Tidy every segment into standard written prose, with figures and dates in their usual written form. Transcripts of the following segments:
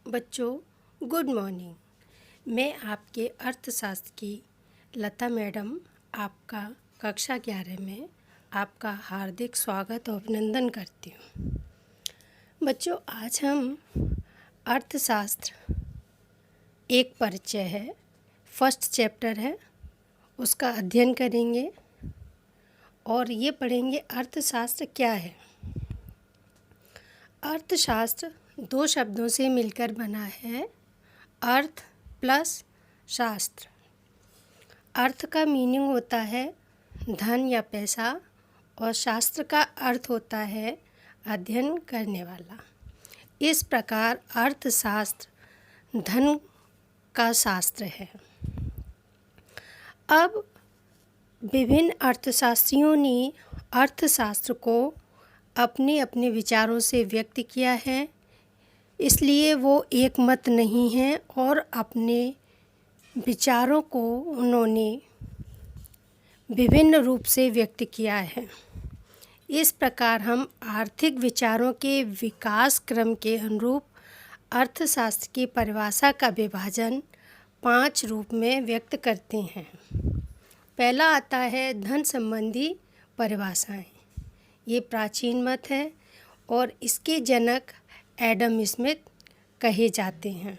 बच्चों good morning. मैं आपके अर्थशास्त्र की लता मैडम आपका कक्षा 11 में आपका हार्दिक स्वागत और अभिनंदन करती हूँ। बच्चों आज हम अर्थशास्त्र एक परिचय है, फर्स्ट चैप्टर है, उसका अध्ययन करेंगे और ये पढ़ेंगे अर्थशास्त्र क्या है। अर्थशास्त्र दो शब्दों से मिलकर बना है, अर्थ प्लस शास्त्र। अर्थ का मीनिंग होता है धन या पैसा और शास्त्र का अर्थ होता है अध्ययन करने वाला। इस प्रकार अर्थशास्त्र धन का शास्त्र है। अब विभिन्न अर्थशास्त्रियों ने अर्थशास्त्र को अपने अपने विचारों से व्यक्त किया है, इसलिए वो एक मत नहीं है और अपने विचारों को उन्होंने विभिन्न रूप से व्यक्त किया है। इस प्रकार हम आर्थिक विचारों के विकास क्रम के अनुरूप अर्थशास्त्र की परिभाषा का विभाजन 5 रूप में व्यक्त करते हैं। पहला आता है धन संबंधी परिभाषाएं। ये प्राचीन मत है और इसके जनक एडम स्मिथ कहे जाते हैं।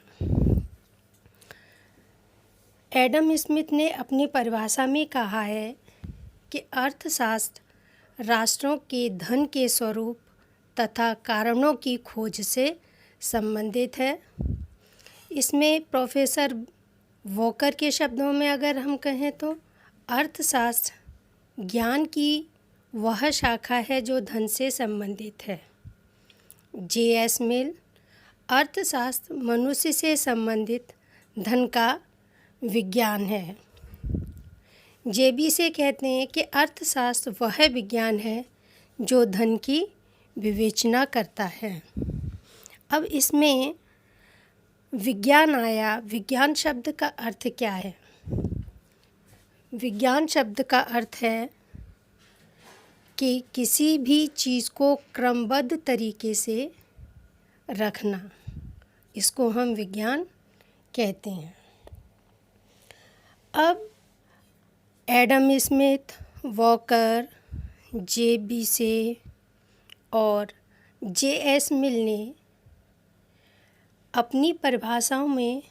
एडम स्मिथ ने अपनी परिभाषा में कहा है कि अर्थशास्त्र राष्ट्रों के धन के स्वरूप तथा कारणों की खोज से संबंधित है। इसमें प्रोफेसर वॉकर के शब्दों में अगर हम कहें तो अर्थशास्त्र ज्ञान की वह शाखा है जो धन से संबंधित है। J.S. मिल अर्थशास्त्र मनुष्य से संबंधित धन का विज्ञान है। JB से कहते हैं कि अर्थशास्त्र वह विज्ञान है जो धन की विवेचना करता है। अब इसमें विज्ञान आया। विज्ञान शब्द का अर्थ क्या है? विज्ञान शब्द का अर्थ है कि किसी भी चीज़ को क्रमबद्ध तरीके से रखना, इसको हम विज्ञान कहते हैं। अब एडम स्मिथ, वॉकर, JB से और J.S. मिल ने अपनी परिभाषाओं में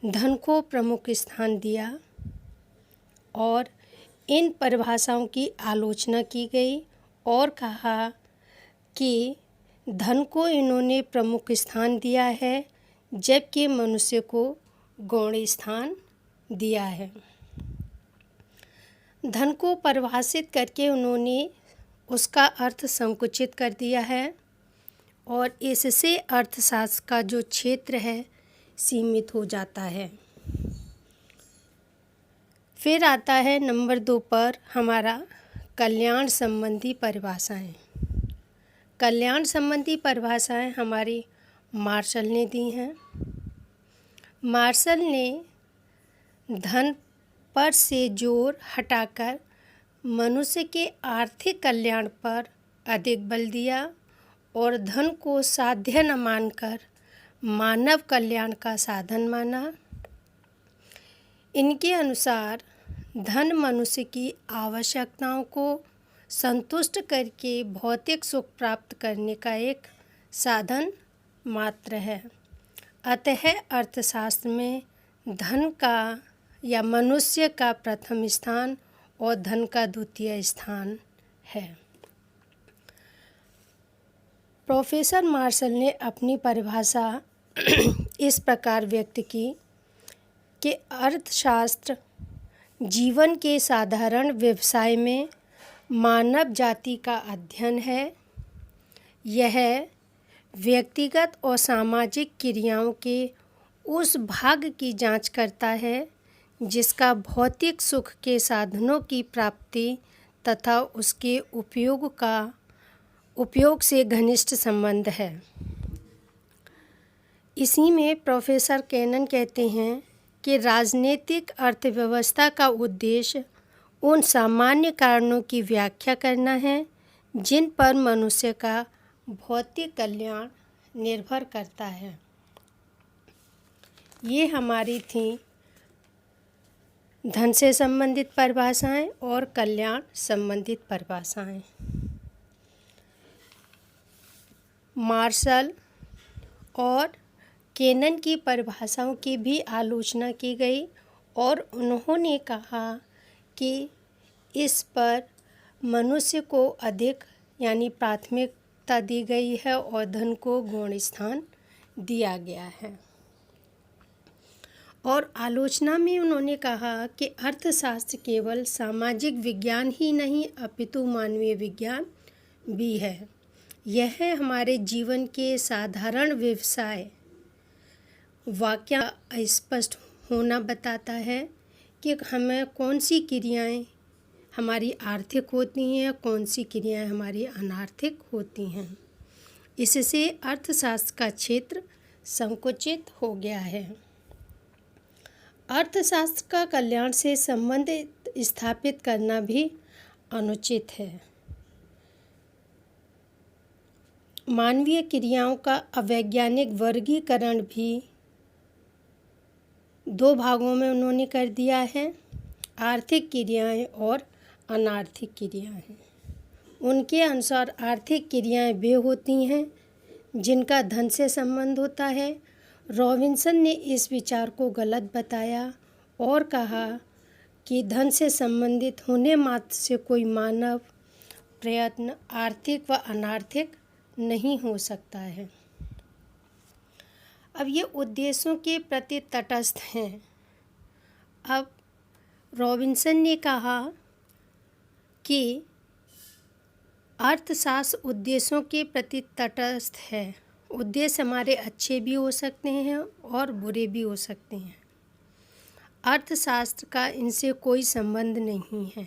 धन को प्रमुख स्थान दिया और इन परिभाषाओं की आलोचना की गई और कहा कि धन को इन्होंने प्रमुख स्थान दिया है जबकि मनुष्य को गौण स्थान दिया है। धन को परिभाषित करके उन्होंने उसका अर्थ संकुचित कर दिया है और इससे अर्थशास्त्र का जो क्षेत्र है सीमित हो जाता है। फिर आता है नंबर 2 पर हमारा कल्याण संबंधी परिभाषाएं। कल्याण संबंधी परिभाषाएं हमारी मार्शल ने दी हैं। मार्शल ने धन पर से जोर हटाकर मनुष्य के आर्थिक कल्याण पर अधिक बल दिया और धन को साध्य न मानकर मानव कल्याण का साधन माना। इनके अनुसार धन मनुष्य की आवश्यकताओं को संतुष्ट करके भौतिक सुख प्राप्त करने का एक साधन मात्र है। अतः अर्थशास्त्र में धन का या मनुष्य का प्रथम स्थान और धन का द्वितीय स्थान है। प्रोफेसर मार्शल ने अपनी परिभाषा इस प्रकार व्यक्त की कि अर्थशास्त्र जीवन के साधारण व्यवसाय में मानव जाति का अध्ययन है। यह व्यक्तिगत और सामाजिक क्रियाओं के उस भाग की जांच करता है जिसका भौतिक सुख के साधनों की प्राप्ति तथा उसके उपयोग से घनिष्ठ संबंध है। इसी में प्रोफेसर कैनन कहते हैं कि राजनीतिक अर्थव्यवस्था का उद्देश्य उन सामान्य कारणों की व्याख्या करना है जिन पर मनुष्य का भौतिक कल्याण निर्भर करता है। ये हमारी थी धन से संबंधित परिभाषाएं और कल्याण संबंधित परिभाषाएं। मार्शल और केनन की परिभाषाओं की भी आलोचना की गई और उन्होंने कहा कि इस पर मनुष्य को अधिक यानी प्राथमिकता दी गई है और धन को गौण स्थान दिया गया है। और आलोचना में उन्होंने कहा कि अर्थशास्त्र केवल सामाजिक विज्ञान ही नहीं अपितु मानवीय विज्ञान भी है। यह हमारे जीवन के साधारण व्यवसाय वाक्य स्पष्ट होना बताता है कि हमें कौन सी क्रियाएं हमारी आर्थिक होती हैं, कौन सी क्रियाएं हमारी अनार्थिक होती हैं। इससे अर्थशास्त्र का क्षेत्र संकुचित हो गया है। अर्थशास्त्र का कल्याण से संबंध स्थापित करना भी अनुचित है। मानवीय क्रियाओं का अवैज्ञानिक वर्गीकरण भी दो भागों में उन्होंने कर दिया है, आर्थिक क्रियाएं और अनार्थिक क्रियाएं। उनके अनुसार आर्थिक क्रियाएं वे होती हैं जिनका धन से संबंध होता है। रॉबिन्सन ने इस विचार को गलत बताया और कहा कि धन से संबंधित होने मात्र से कोई मानव प्रयत्न आर्थिक व अनार्थिक नहीं हो सकता है। अब ये उद्देश्यों के प्रति तटस्थ हैं। अब रॉबिन्सन ने कहा कि अर्थशास्त्र उद्देश्यों के प्रति तटस्थ है। उद्देश्य हमारे अच्छे भी हो सकते हैं और बुरे भी हो सकते हैं। अर्थशास्त्र का इनसे कोई संबंध नहीं है।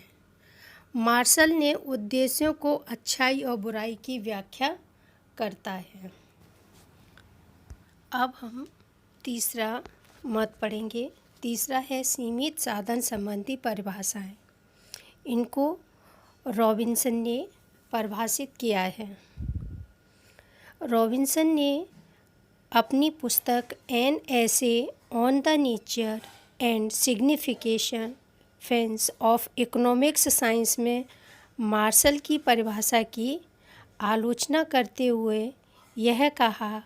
मार्शल ने उद्देश्यों को अच्छाई और बुराई की व्याख्या करता है। अब हम तीसरा मत पढ़ेंगे। तीसरा है सीमित साधन संबंधी परिभाषाएं। इनको रॉबिन्सन ने परिभाषित किया है। रॉबिन्सन ने अपनी पुस्तक an essay on the nature and signification of economics science में मार्शल की परिभाषा की आलोचना करते हुए यह कहा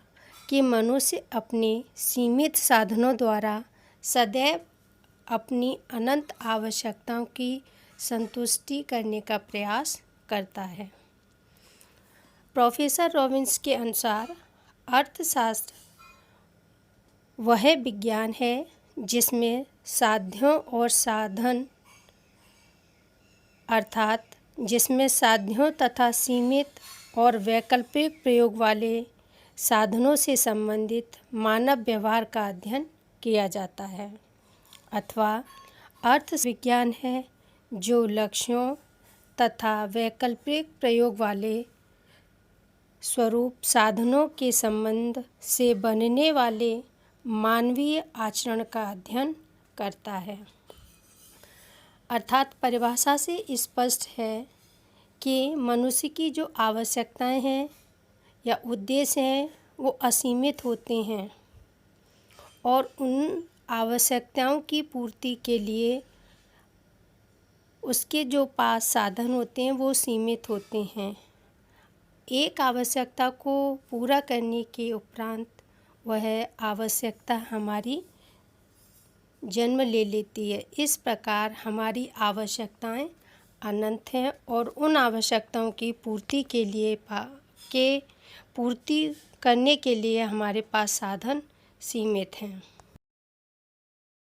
कि मनुष्य अपने सीमित साधनों द्वारा सदैव अपनी अनंत आवश्यकताओं की संतुष्टि करने का प्रयास करता है। प्रोफेसर रॉबिन्स के अनुसार अर्थशास्त्र वह विज्ञान है जिसमें साध्यों और साधन अर्थात जिसमें साध्यों तथा सीमित और वैकल्पिक प्रयोग वाले साधनों से संबंधित मानव व्यवहार का अध्ययन किया जाता है, अथवा अर्थ विज्ञान है जो लक्ष्यों तथा वैकल्पिक प्रयोग वाले स्वरूप साधनों के संबंध से बनने वाले मानवीय आचरण का अध्ययन करता है। अर्थात परिभाषा से स्पष्ट है कि मनुष्य की जो आवश्यकताएं हैं या उद्देश्य हैं वो असीमित होते हैं और उन आवश्यकताओं की पूर्ति के लिए उसके जो पास साधन होते हैं वो सीमित होते हैं। एक आवश्यकता को पूरा करने के उपरांत वह आवश्यकता हमारी जन्म ले लेती है। इस प्रकार हमारी आवश्यकताएं अनंत हैं और उन आवश्यकताओं की पूर्ति करने के लिए हमारे पास साधन सीमित हैं।